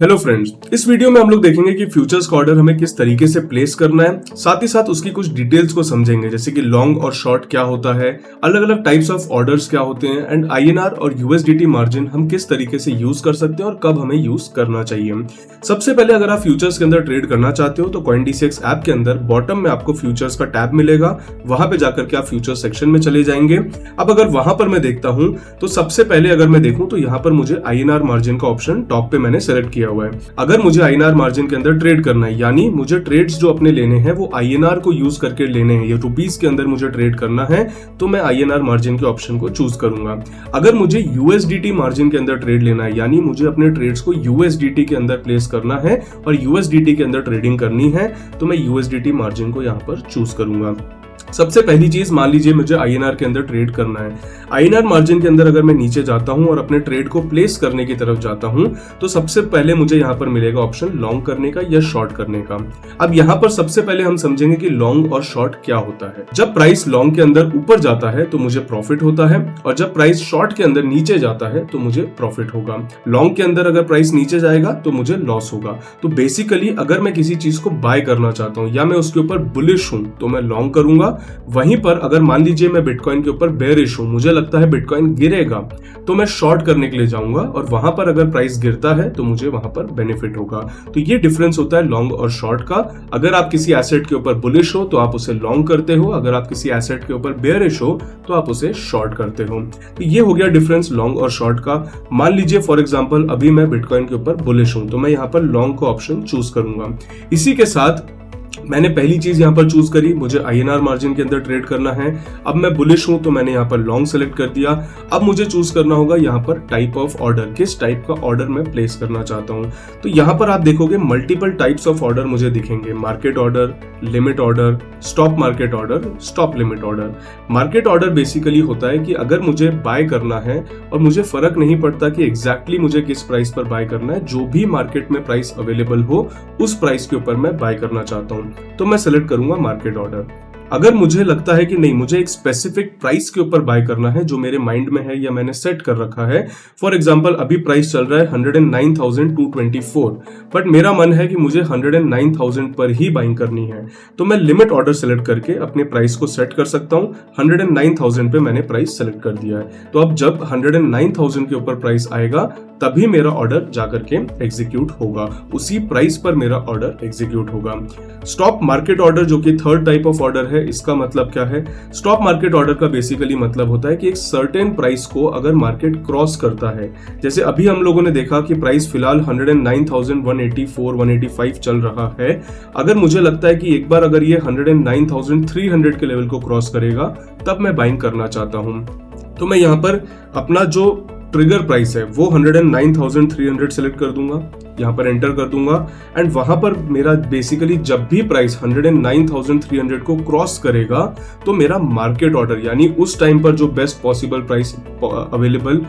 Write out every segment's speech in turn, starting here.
Hello friends, इस video में हम लोग देखेंगे कि फ्यूचर्स का ऑर्डर हमें किस तरीके से प्लेस करना है। साथ ही साथ उसकी कुछ डिटेल्स को समझेंगे, जैसे कि लॉन्ग और शॉर्ट क्या होता है, अलग अलग टाइप्स ऑफ ऑर्डर्स क्या होते हैं एंड आईएनआर और यूएसडीटी मार्जिन हम किस तरीके से यूज कर सकते हैं और कब हमें यूज करना चाहिए। सबसे पहले अगर आप फ्यूचर्स के अंदर ट्रेड करना चाहते हो तो CoinDCX ऐप के अंदर बॉटम में आपको फ्यूचर्स का टैब मिलेगा, वहां पे जाकर के आप फ्यूचर सेक्शन में चले जाएंगे। अब अगर वहां पर मैं देखता हूं तो सबसे पहले अगर मैं देखूं तो यहाँ पर मुझे आईएनआर मार्जिन का ऑप्शन टॉप पे मैंने सेलेक्ट किया हुआ है। अगर मुझे आईएनआर मार्जिन के अंदर ट्रेड करना है, यानी मुझे ट्रेड्स जो अपने लेने हैं वो आईएनआर को यूज करके लेने हैं या रुपीस के अंदर मुझे ट्रेड करना है, तो मैं आईएनआर मार्जिन के ऑप्शन को चूज करूंगा। अगर मुझे यूएसडीटी मार्जिन के अंदर ट्रेड लेना है, यानी मुझे अपने ट्रेड्स को यूएसडीटी के अंदर प्लेस करना है और यूएसडीटी के अंदर ट्रेडिंग करनी है, तो मैं यूएसडीटी मार्जिन को यहाँ पर चूज करूंगा। सबसे पहली चीज, मान लीजिए मुझे आईएनआर के अंदर ट्रेड करना है। आईएनआर मार्जिन के अंदर अगर मैं नीचे जाता हूं और अपने ट्रेड को प्लेस करने की तरफ जाता हूं तो सबसे पहले मुझे यहां पर मिलेगा ऑप्शन लॉन्ग करने का या शॉर्ट करने का। अब यहां पर सबसे पहले हम समझेंगे कि लॉन्ग और शॉर्ट क्या होता है। जब प्राइस लॉन्ग के अंदर ऊपर जाता है तो मुझे प्रॉफिट होता है, और जब प्राइस शॉर्ट के अंदर नीचे जाता है तो मुझे प्रॉफिट होगा। लॉन्ग के अंदर अगर प्राइस नीचे जाएगा तो मुझे लॉस होगा। तो बेसिकली अगर मैं किसी चीज को बाय करना चाहता हूं या मैं उसके ऊपर बुलिश हूं तो मैं लॉन्ग करूंगा। वहीं पर अगर मान लीजिए मैं बिटकॉइन के ऊपर बेयरिश हूं, मुझे लगता है बिटकॉइन गिरेगा, तो मैं शॉर्ट करने के लिए जाऊंगा, और वहां पर अगर प्राइस गिरता है तो मुझे वहां पर बेनिफिट होगा। तो ये डिफरेंस होता है लॉन्ग और शॉर्ट का। अगर आप किसी एसेट के ऊपर बुलिश हो तो आप उसे लॉन्ग करते हो, अगर आप किसी एसेट के ऊपर बेयरिश हो तो आप उसे शॉर्ट करते हो। तो ये हो गया डिफरेंस लॉन्ग और शॉर्ट का। मान लीजिए फॉर एग्जांपल अभी मैं बिटकॉइन के ऊपर बुलिश हूं तो मैं यहाँ पर लॉन्ग का ऑप्शन चूज करूंगा। इसी के साथ मैंने पहली चीज यहां पर चूज करी, मुझे आईएनआर मार्जिन के अंदर ट्रेड करना है। अब मैं बुलिश हूं तो मैंने यहां पर लॉन्ग सेलेक्ट कर दिया। अब मुझे चूज करना होगा यहां पर टाइप ऑफ ऑर्डर, किस टाइप का ऑर्डर मैं प्लेस करना चाहता हूं। तो यहां पर आप देखोगे मल्टीपल टाइप्स ऑफ ऑर्डर मुझे दिखेंगे, market order, limit order, stop market order, stop limit order. Market order basically होता है कि अगर मुझे बाय करना है और मुझे फर्क नहीं पड़ता कि एग्जैक्टली मुझे किस प्राइस पर बाय करना है, जो भी मार्केट में प्राइस अवेलेबल हो उस प्राइस के ऊपर मैं बाय करना चाहता हूं, तो मैं सेलेक्ट करूंगा मार्केट ऑर्डर। अगर मुझे लगता है कि नहीं, मुझे एक स्पेसिफिक प्राइस के ऊपर बाय करना है जो मेरे माइंड में है या मैंने सेट कर रखा है, फॉर एग्जांपल अभी प्राइस चल रहा है 109,224, बट मेरा मन है कि मुझे 109,000 पर ही बाइंग करनी है, तो मैं लिमिट ऑर्डर सेलेक्ट करके अपने प्राइस को सेट कर सकता हूं। 109,000 पे मैंने प्राइस सेलेक्ट कर दिया है, तो अब जब 109,000 के ऊपर प्राइस आएगा तभी मेरा ऑर्डर जाकर के एग्जीक्यूट होगा, उसी प्राइस पर मेरा ऑर्डर एग्जीक्यूट होगा। स्टॉप मार्केट ऑर्डर जो कि थर्ड टाइप ऑफ ऑर्डर है, इसका मतलब क्या है? स्टॉप मार्केट ऑर्डर का बेसिकली मतलब होता है कि एक सर्टेन प्राइस को अगर मार्केट क्रॉस करता है, जैसे अभी हम लोगों ने देखा कि प्राइस फिलहाल 109,184, 185 चल रहा है। अगर मुझे लगता है कि एक बार अगर ये 109,300 के लेवल को क्रॉस करेगा तब मैं बाइंग करना चाहता हूं, तो मैं यहां पर अपना जो ट्रिगर प्राइस है वो 109,300 सेलेक्ट कर दूंगा, यहाँ पर एंटर कर दूंगा, एंड वहां पर मेरा बेसिकली जब भी प्राइस 109,300 को क्रॉस करेगा तो मेरा मार्केट ऑर्डर, यानी उस टाइम पर जो बेस्ट पॉसिबल प्राइस अवेलेबल,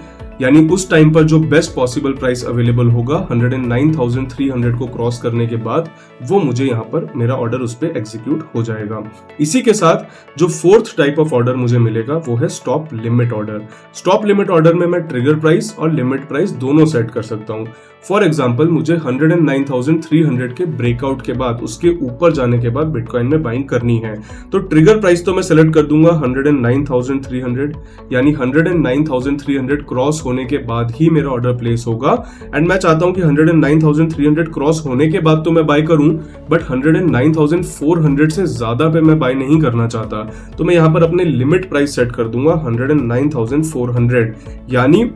यानी उस टाइम पर जो बेस्ट पॉसिबल प्राइस अवेलेबल होगा 109,300 को क्रॉस करने के बाद, वो मुझे यहाँ पर मेरा ऑर्डर उस पर एग्जीक्यूट हो जाएगा। इसी के साथ जो फोर्थ टाइप ऑफ ऑर्डर मुझे मिलेगा वो है stop limit order. Stop limit order में मैं ट्रिगर प्राइस और लिमिट प्राइस दोनों सेट कर सकता हूँ। फॉर एग्जाम्पल मुझे 109,300 के ब्रेकआउट के बाद, उसके ऊपर जाने के बाद बिटकॉइन में बाइंग करनी है, तो ट्रिगर प्राइस तो मैं सेलेक्ट कर दूंगा 109,300, यानी 109,300 क्रॉस होने के बाद ही मेरा ऑर्डर प्लेस होगा। एंड मैं चाहता हूं कि 109,300 क्रॉस होने के बाद तो मैं बाय करूं, बट 109,400 से ज्यादा पे मैं बाय नहीं करना चाहता, तो मैं यहां पर अपने लिमिट प्राइस सेट कर दूंगा 109,400। यानी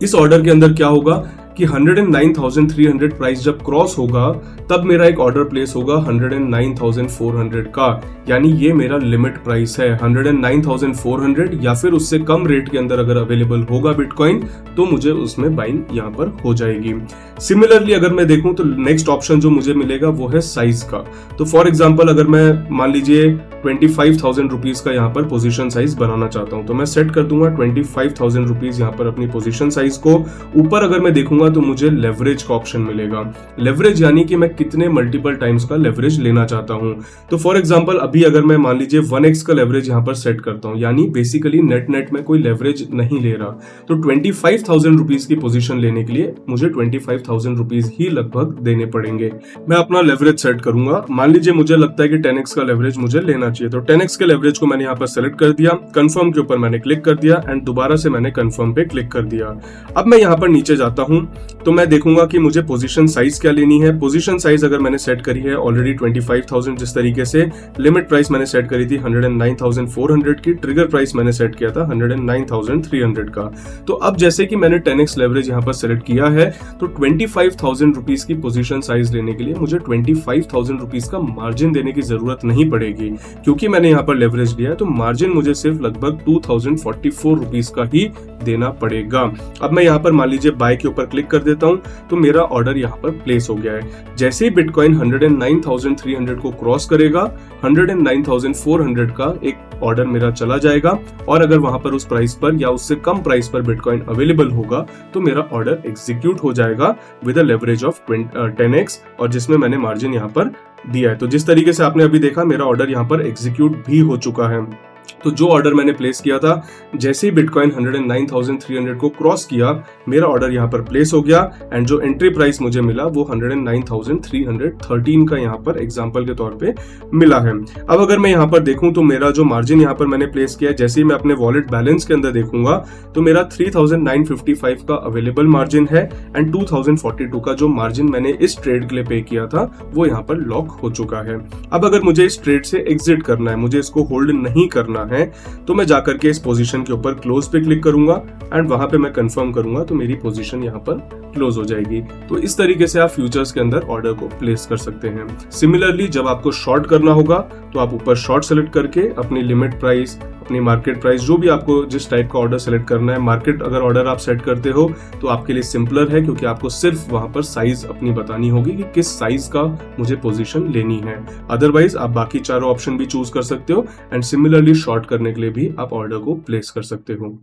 इस ऑर्डर के अंदर क्या होगा कि 109,300 प्राइस जब क्रॉस होगा तब मेरा एक ऑर्डर प्लेस होगा 109,400 का, यानी ये मेरा लिमिट प्राइस है 109,400, या फिर उससे कम रेट के अंदर अगर अवेलेबल होगा बिटकॉइन तो मुझे उसमें बाइंग यहाँ पर हो जाएगी। सिमिलरली अगर मैं देखूं तो नेक्स्ट ऑप्शन जो मुझे मिलेगा वो है साइज का। तो फॉर एग्जांपल अगर मैं मान लीजिए 25,000 रुपीज का यहाँ पर पोजीशन साइज बनाना चाहता हूँ, तो मैं सेट कर दूंगा 25,000 रुपीज यहाँ पर अपनी पोजीशन साइज को। ऊपर अगर मैं देखूंगा तो मुझे लेवरेज का ऑप्शन मिलेगा। लेवरेज यानी कि मैं कितने मल्टीपल टाइम्स का लेवरेज लेना चाहता हूँ। तो फॉर एग्जांपल अभी अगर मैं मान लीजिए 1x का लेवरेज यहाँ पर सेट करता हूँ, यानी बेसिकली नेट में कोई लेवरेज नहीं ले रहा, तो 25,000 रुपीज की पोजीशन लेने के लिए मुझे 25,000 रुपीज ही लगभग देने पड़ेंगे। मैं अपना लेवरेज सेट करूंगा। मान लीजिए मुझे लगता है कि 10x का लेवरेज मुझे लेना चाहिए, तो 10x के लेवरेज को मैंने यहाँ पर सेलेक्ट कर दिया, कंफर्म के ऊपर मैंने क्लिक कर दिया एंड दोबारा से मैंने कंफर्म पे क्लिक कर दिया। अब मैं यहाँ पर नीचे जाता हूँ तो मैं देखूंगा कि मुझे पोजीशन साइज क्या लेनी है। पोजीशन साइज अगर मैंने सेट करी है ऑलरेडी 25,000, जिस तरीके से लिमिट प्राइस मैंने सेट करी थी 109,400 की, ट्रिगर प्राइस मैंने सेट किया था 109,300 का। तो अब जैसे कि मैंने 10x लेवरेज यहाँ पर सेलेक्ट किया है, तो 25,000 रुपीज की पोजीशन साइज लेने के लिए मुझे 25,000 रुपीज का मार्जिन देने की जरूरत नहीं पड़ेगी, क्योंकि मैंने यहाँ पर लेवरेज लिया है। तो मार्जिन मुझे सिर्फ लगभग 2,044 रुपीज का ही देना पड़ेगा। अब मैं यहाँ पर मान लीजिए बाय के ऊपर क्लिक कर देता हूँ, तो मेरा ऑर्डर यहाँ पर प्लेस हो गया है। जैसे ही बिटकॉइन 109,300 को क्रॉस करेगा, 109,400 का एक ऑर्डर मेरा चला जाएगा, और अगर वहां पर उस प्राइस पर या उससे कम प्राइस पर बिटकॉइन अवेलेबल होगा तो मेरा ऑर्डर एग्जीक्यूट हो जाएगा with a leverage of 10x, और जिसमें मैंने मार्जिन यहाँ पर दिया है। तो जिस तरीके से आपने अभी देखा मेरा ऑर्डर यहाँ पर एग्जीक्यूट भी हो चुका है। तो जो ऑर्डर मैंने प्लेस किया था, जैसे ही बिटकॉइन 109,300 को क्रॉस किया, मेरा ऑर्डर यहाँ पर प्लेस हो गया एंड जो एंट्री प्राइस मुझे मिला वो 109,313 का यहाँ पर एग्जांपल के तौर पे मिला है। अब अगर मैं यहाँ पर देखूं तो मेरा जो मार्जिन यहाँ पर मैंने प्लेस किया है, जैसे ही मैं अपने वॉलेट बैलेंस के अंदर देखूंगा तो मेरा 3,955 का अवेलेबल मार्जिन है एंड 2,042 का जो मार्जिन मैंने इस ट्रेड के लिए पे किया था वो यहाँ पर लॉक हो चुका है। अब अगर मुझे इस ट्रेड से एग्जिट करना है, मुझे इसको होल्ड नहीं करना है, तो मैं जाकर के इस पोजीशन के ऊपर क्लोज पे क्लिक करूंगा एंड वहां पे मैं कंफर्म करूंगा, तो मेरी पोजीशन यहां पर क्लोज हो जाएगी। तो इस तरीके से आप फ्यूचर्स के अंदर ऑर्डर को प्लेस कर सकते हैं। सिमिलरली जब आपको शॉर्ट करना होगा तो आप ऊपर शॉर्ट सेलेक्ट करके अपनी लिमिट प्राइस, अपनी मार्केट प्राइस, जो भी आपको जिस टाइप का ऑर्डर सेलेक्ट करना है, मार्केट अगर ऑर्डर आप सेट करते हो तो आपके लिए सिंपलर है, क्योंकि आपको सिर्फ वहां पर साइज अपनी बतानी होगी कि किस साइज का मुझे पोजीशन लेनी है। अदरवाइज आप बाकी चारों ऑप्शन भी चूज कर सकते हो एंड सिमिलरली शॉर्ट करने के लिए भी आप ऑर्डर को प्लेस कर सकते हो।